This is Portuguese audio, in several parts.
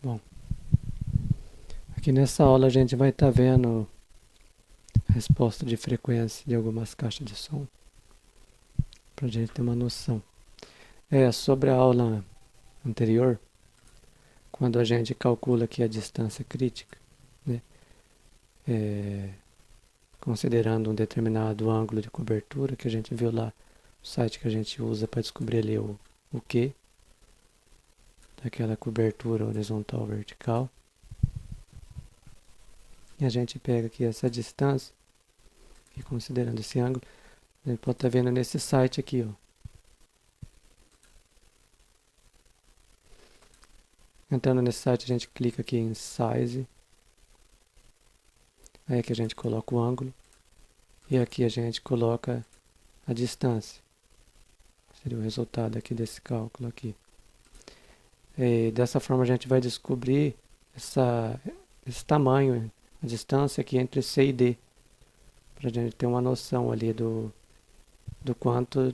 Bom, aqui nessa aula a gente vai estar vendo a resposta de frequência de algumas caixas de som, para a gente ter uma noção. Sobre a aula anterior, quando a gente calcula aqui a distância crítica, né, é, considerando um determinado ângulo de cobertura, que a gente viu lá, o site que a gente usa para descobrir ali o Q, daquela cobertura horizontal vertical. E a gente pega aqui essa distância, e considerando esse ângulo, a gente pode estar vendo nesse site aqui, ó. Entrando nesse site, a gente clica aqui em Size. Aí aqui a gente coloca o ângulo. E aqui a gente coloca a distância. Seria o resultado aqui desse cálculo aqui. E dessa forma a gente vai descobrir esse tamanho, a distância aqui entre C e D. Para a gente ter uma noção ali do quanto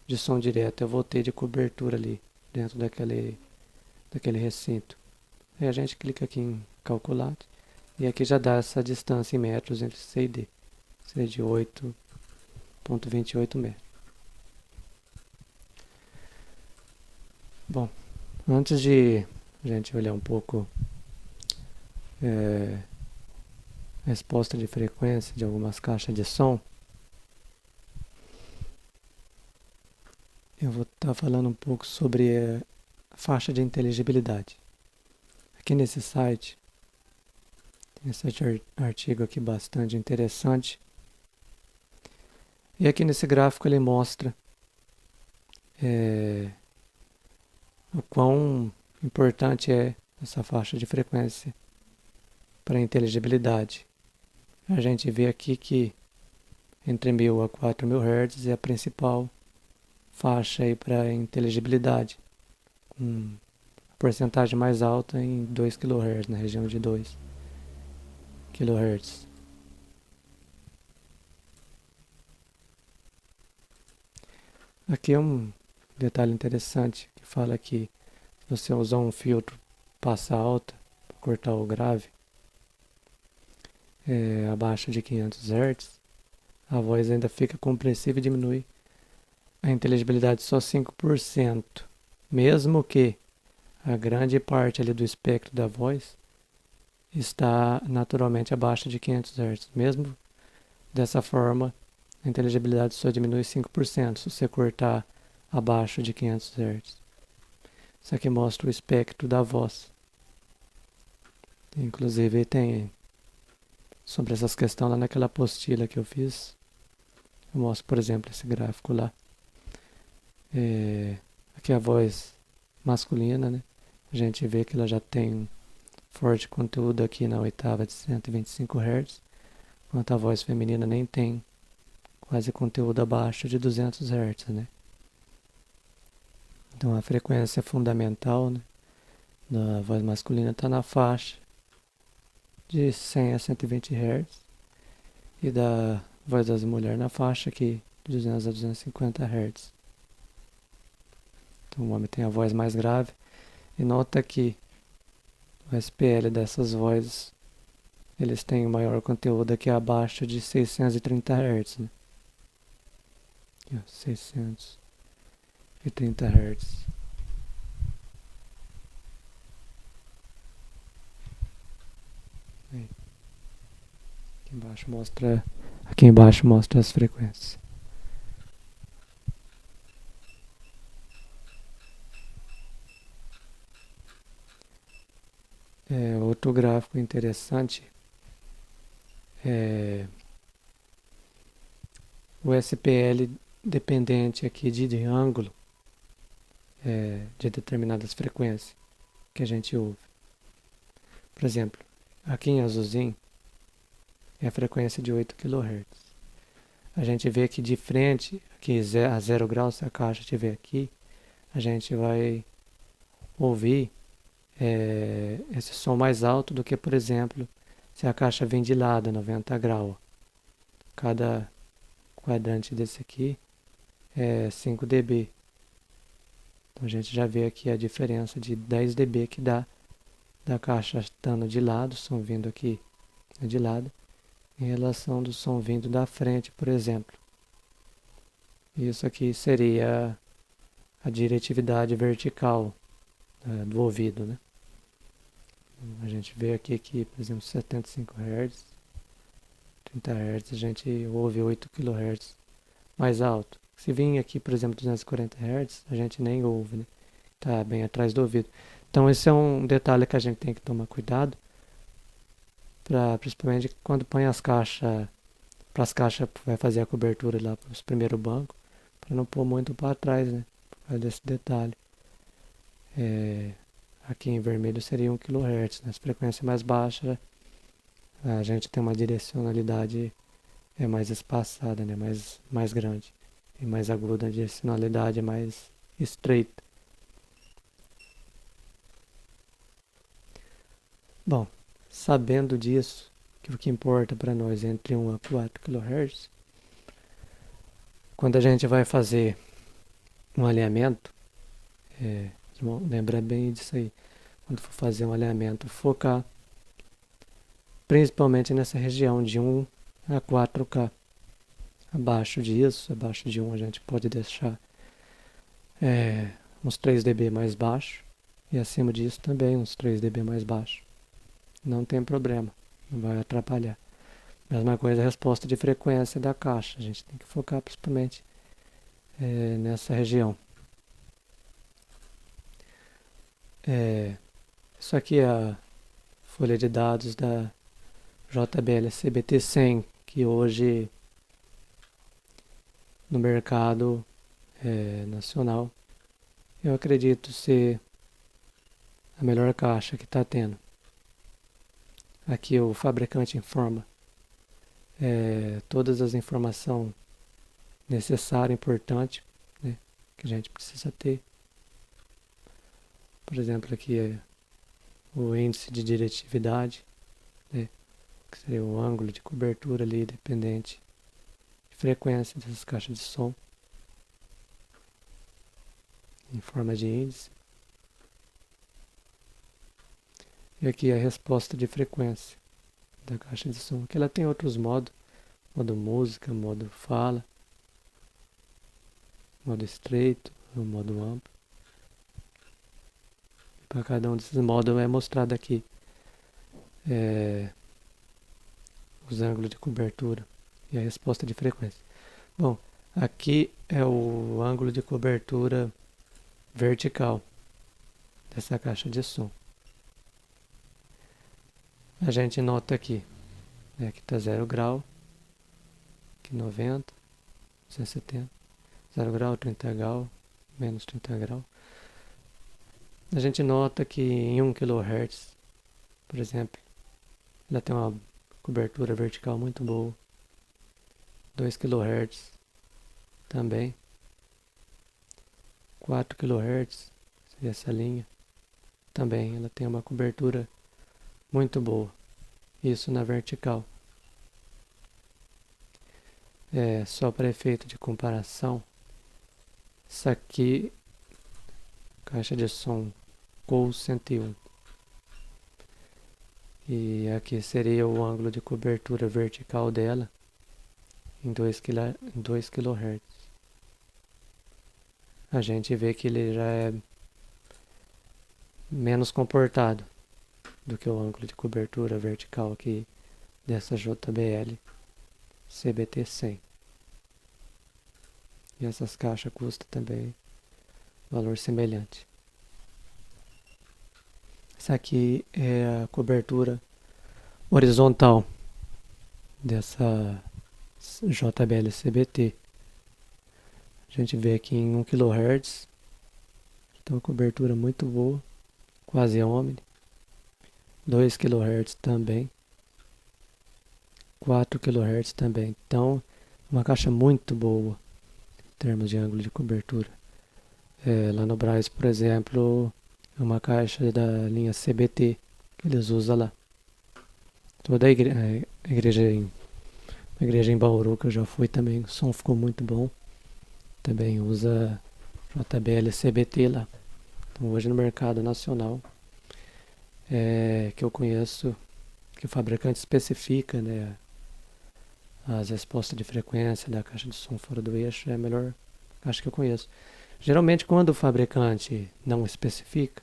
de som direto eu vou ter de cobertura ali dentro daquele recinto. Aí a gente clica aqui em calcular e aqui já dá essa distância em metros entre C e D. Seria de 8,28 metros. Bom, antes de a gente olhar um pouco a resposta de frequência de algumas caixas de som, eu vou estar falando um pouco sobre a faixa de inteligibilidade. Aqui nesse site, tem esse artigo aqui bastante interessante. E aqui nesse gráfico ele mostra o quão importante é essa faixa de frequência para a inteligibilidade. A gente vê aqui que entre 1000 a 4000 Hz é a principal faixa para a inteligibilidade, com a porcentagem mais alta em 2 kHz, na região de 2 kHz. Aqui é um detalhe interessante que fala que se você usar um filtro passa alta para cortar o grave, abaixo de 500 Hz, a voz ainda fica compressiva e diminui a inteligibilidade só 5%, mesmo que a grande parte ali do espectro da voz está naturalmente abaixo de 500 Hz. Mesmo dessa forma, a inteligibilidade só diminui 5% se você cortar abaixo de 500 Hz. Isso aqui mostra o espectro da voz. Inclusive tem sobre essas questões lá naquela apostila que eu fiz. Eu mostro, por exemplo, esse gráfico lá. Aqui é a voz masculina, né? A gente vê que ela já tem forte conteúdo aqui na oitava de 125 Hz, enquanto a voz feminina nem tem quase conteúdo abaixo de 200 Hz, né? Então a frequência fundamental, né, da voz masculina está na faixa de 100 a 120 Hz e da voz das mulheres na faixa aqui de 200 a 250 Hz. Então o homem tem a voz mais grave e nota que o SPL dessas vozes eles têm o maior conteúdo aqui abaixo de 630 Hz, né? Aqui, ó, 630 Hz. Aí. Aqui embaixo mostra as frequências. Outro gráfico interessante é o SPL dependente aqui de ângulo de determinadas frequências que a gente ouve. Por exemplo, aqui em azulzinho é a frequência de 8 kHz. A gente vê que de frente, aqui a 0 graus, se a caixa estiver aqui, a gente vai ouvir esse som mais alto do que, por exemplo, se a caixa vem de lado, 90 graus. Cada quadrante desse aqui é 5 dB. Então a gente já vê aqui a diferença de 10 dB que dá da caixa estando de lado, o som vindo aqui de lado, em relação do som vindo da frente, por exemplo. Isso aqui seria a diretividade vertical do ouvido, né? A gente vê aqui que, por exemplo, 75 Hz, 30 Hz, a gente ouve 8 kHz mais alto. Se vir aqui, por exemplo, 240 Hz, a gente nem ouve, né? Tá bem atrás do ouvido. Então esse é um detalhe que a gente tem que tomar cuidado, principalmente quando põe as caixas, para as caixas vai fazer a cobertura lá para os primeiros bancos, para não pôr muito para trás, né? Por causa desse detalhe. Aqui em vermelho seria 1 kHz, nas frequências mais baixas a gente tem uma direcionalidade mais espaçada, né? mais grande. E mais aguda, a direcionalidade é mais estreita. Bom, sabendo disso, que o que importa para nós é entre 1 a 4 kHz, quando a gente vai fazer um alinhamento, lembra bem disso aí, quando for fazer um alinhamento, focar principalmente nessa região de 1 a 4K. Abaixo disso, abaixo de 1, a gente pode deixar uns 3 dB mais baixo, e acima disso também uns 3 dB mais baixo. Não tem problema, não vai atrapalhar. Mesma coisa a resposta de frequência da caixa, a gente tem que focar principalmente nessa região. Isso aqui é a folha de dados da JBL CBT100, que hoje no mercado nacional eu acredito ser a melhor caixa que está tendo. Aqui o fabricante informa todas as informações necessárias, importantes, né, que a gente precisa ter. Por exemplo, aqui é o índice de diretividade, né, que seria o ângulo de cobertura ali dependente de frequência dessas caixas de som, em forma de índice. E aqui a resposta de frequência da caixa de som, que ela tem outros modos, modo música, modo fala, modo estreito, modo amplo. Para cada um desses modos é mostrado aqui os ângulos de cobertura e a resposta de frequência. Bom, aqui é o ângulo de cobertura vertical dessa caixa de som. A gente nota aqui, né, que está 0 grau, aqui 90, 270, 0 grau, 30 grau, menos 30 grau. A gente nota que em 1 kHz, por exemplo, ela tem uma cobertura vertical muito boa. 2 kHz também. 4 kHz, seria essa linha, também ela tem uma cobertura muito boa. Isso na vertical. Só para efeito de comparação, isso aqui, caixa de som COL 101. E aqui seria o ângulo de cobertura vertical dela em 2 kHz. A gente vê que ele já é menos comportado do que o ângulo de cobertura vertical aqui dessa JBL CBT100. E essas caixas custam também valor semelhante. Essa aqui é a cobertura horizontal dessa JBL CBT. A gente vê aqui em 1 kHz, tem uma cobertura muito boa, quase omni. 2 kHz também, 4 kHz também. Então, uma caixa muito boa em termos de ângulo de cobertura. Lá no Brás, por exemplo, é uma caixa da linha CBT que eles usam lá. Toda a igreja em Bauru, que eu já fui também, o som ficou muito bom. Também usa JBL CBT lá. Então, hoje no mercado nacional que eu conheço, que o fabricante especifica, né, as respostas de frequência da caixa de som fora do eixo, é a melhor caixa que eu conheço. Geralmente, quando o fabricante não especifica,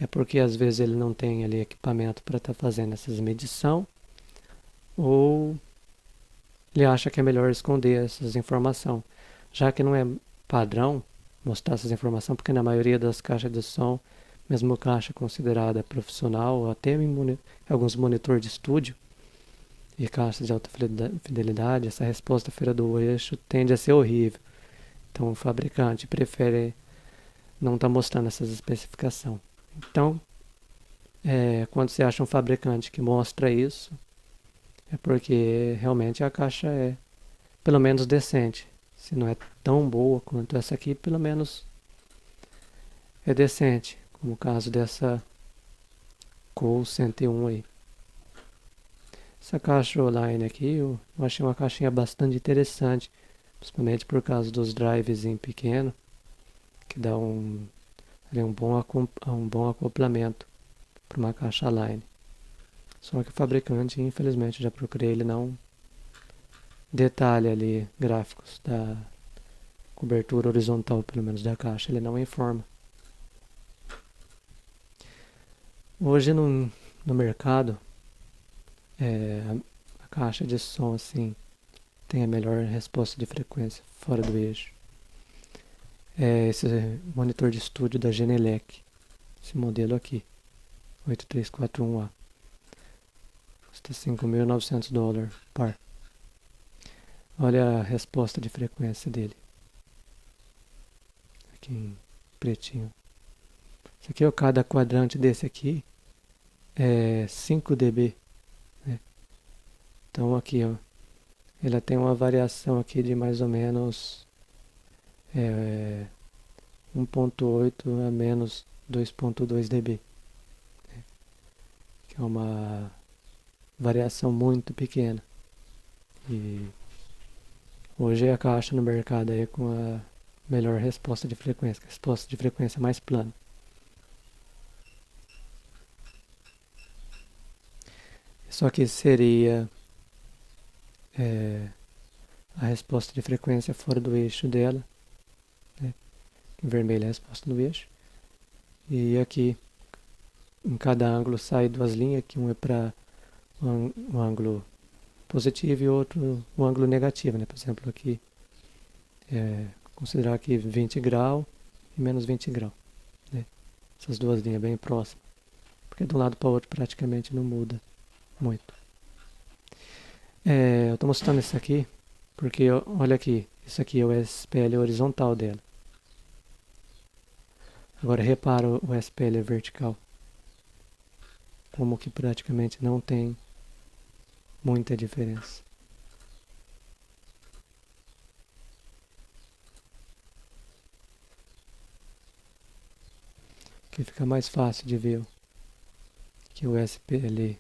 é porque às vezes ele não tem ali equipamento para estar fazendo essas medição, ou ele acha que é melhor esconder essas informações, já que não é padrão mostrar essas informações, porque na maioria das caixas de som, mesmo caixa considerada profissional, ou até em alguns monitores de estúdio e caixas de alta fidelidade, essa resposta fora do eixo tende a ser horrível. Então o fabricante prefere não estar mostrando essas especificações. Então, quando você acha um fabricante que mostra isso, é porque realmente a caixa é pelo menos decente. Se não é tão boa quanto essa aqui, pelo menos é decente, como o caso dessa Cool 101 aí. Essa caixa online aqui, eu achei uma caixinha bastante interessante, principalmente por causa dos drives em pequeno, que dá um bom acoplamento para uma caixa line. Só que o fabricante, infelizmente, já procurei, ele não detalha ali gráficos da cobertura horizontal, pelo menos da caixa, ele não informa. Hoje no mercado, a caixa de som assim tem a melhor resposta de frequência fora do eixo. É esse monitor de estúdio da Genelec, esse modelo aqui, 8341A. Custa $5.900 par. Olha a resposta de frequência dele. Aqui em pretinho. Isso aqui, cada quadrante desse aqui é 5 dB. Né? Então aqui, ó, ela tem uma variação aqui de mais ou menos 1.8 a menos 2.2 dB. Né? Que é uma variação muito pequena. E hoje a caixa no mercado aí com a melhor resposta de frequência mais plana. Só que seria a resposta de frequência fora do eixo dela, né? Em vermelho é a resposta do eixo. E aqui, em cada ângulo, sai duas linhas, que um é para um ângulo positivo e outro um ângulo negativo, né? Por exemplo, aqui, considerar aqui 20 graus e menos 20 graus. Né? Essas duas linhas bem próximas. Porque de um lado para o outro praticamente não muda muito. Eu estou mostrando isso aqui porque, olha aqui, isso aqui é o SPL horizontal dela. Agora repara o SPL vertical. Como que praticamente não tem muita diferença. Aqui fica mais fácil de ver que o SPL,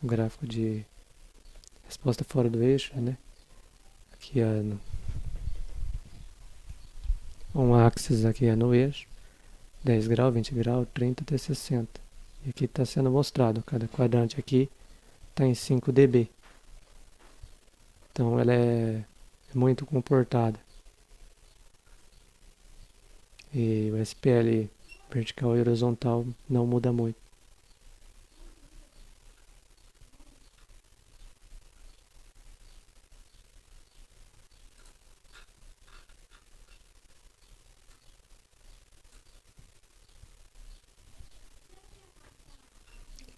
o gráfico de resposta fora do eixo, né? Aqui é um axis aqui é no eixo, 10 graus, 20 graus, 30 até 60. E aqui está sendo mostrado, cada quadrante aqui está em 5 dB. Então ela é muito comportada. E o SPL vertical e horizontal não muda muito.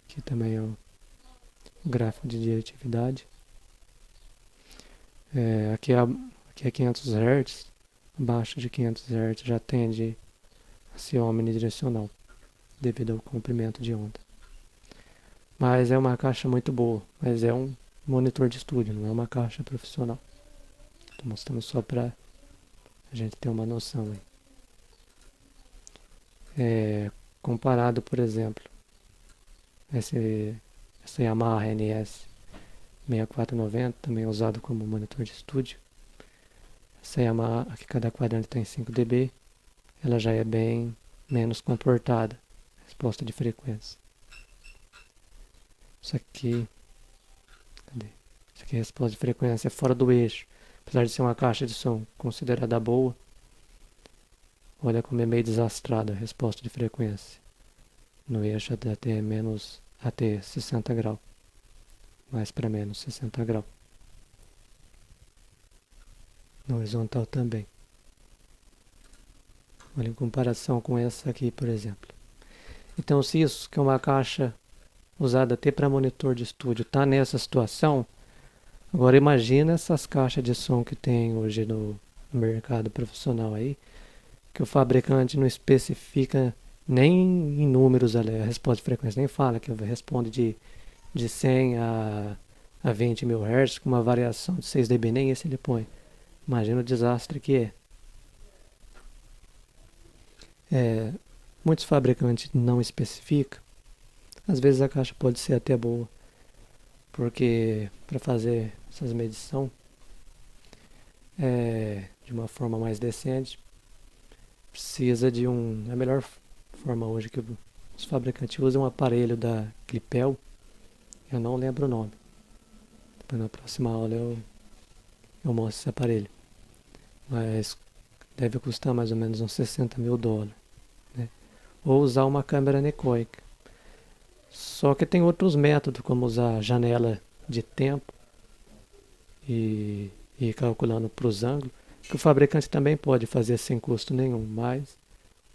Aqui também é o gráfico de diretividade. Aqui é 500 Hz, abaixo de 500 Hz já tende a ser omnidirecional, devido ao comprimento de onda. Mas é uma caixa muito boa, mas é um monitor de estúdio, não é uma caixa profissional. Estou mostrando só para a gente ter uma noção aí. Comparado, por exemplo, essa Yamaha NS 6490, também usado como monitor de estúdio. Essa Yamaha, aqui cada quadrante tem 5 dB, ela já é bem menos comportada, resposta de frequência. Isso aqui, cadê? Isso aqui é a resposta de frequência fora do eixo. Apesar de ser uma caixa de som considerada boa, olha como é meio desastrada a resposta de frequência. No eixo até 60 graus. Mais para menos 60 graus. Na horizontal também. Olha, em comparação com essa aqui, por exemplo. Então, se isso, que é uma caixa usada até para monitor de estúdio, está nessa situação, agora imagina essas caixas de som que tem hoje no mercado profissional aí, que o fabricante não especifica nem em números ali, a resposta de frequência, nem fala que responde de 100 a 20 mil Hz com uma variação de 6 dB, nem esse ele põe. Imagina o desastre que é. Muitos fabricantes não especificam. Às vezes a caixa pode ser até boa, porque para fazer essas medições de uma forma mais decente, precisa de a melhor forma hoje que os fabricantes usam um aparelho da Clipel, eu não lembro o nome. Depois na próxima aula eu mostro esse aparelho. Mas deve custar mais ou menos uns $60 mil. Né? Ou usar uma câmera anecoica. Só que tem outros métodos, como usar janela de tempo e ir calculando para os ângulos, que o fabricante também pode fazer sem custo nenhum, mas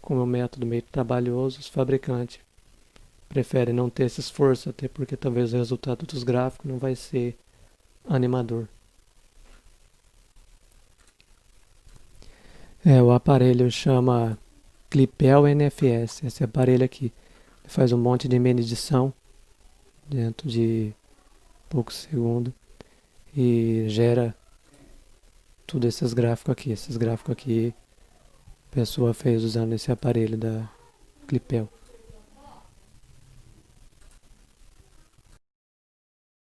como é um método meio trabalhoso, os fabricantes preferem não ter esse esforço, até porque talvez o resultado dos gráficos não vai ser animador. O aparelho chama Clipel NFS, esse aparelho aqui. Faz um monte de medição dentro de poucos segundos e gera tudo esses gráficos aqui. Esses gráficos aqui a pessoa fez usando esse aparelho da Clipel.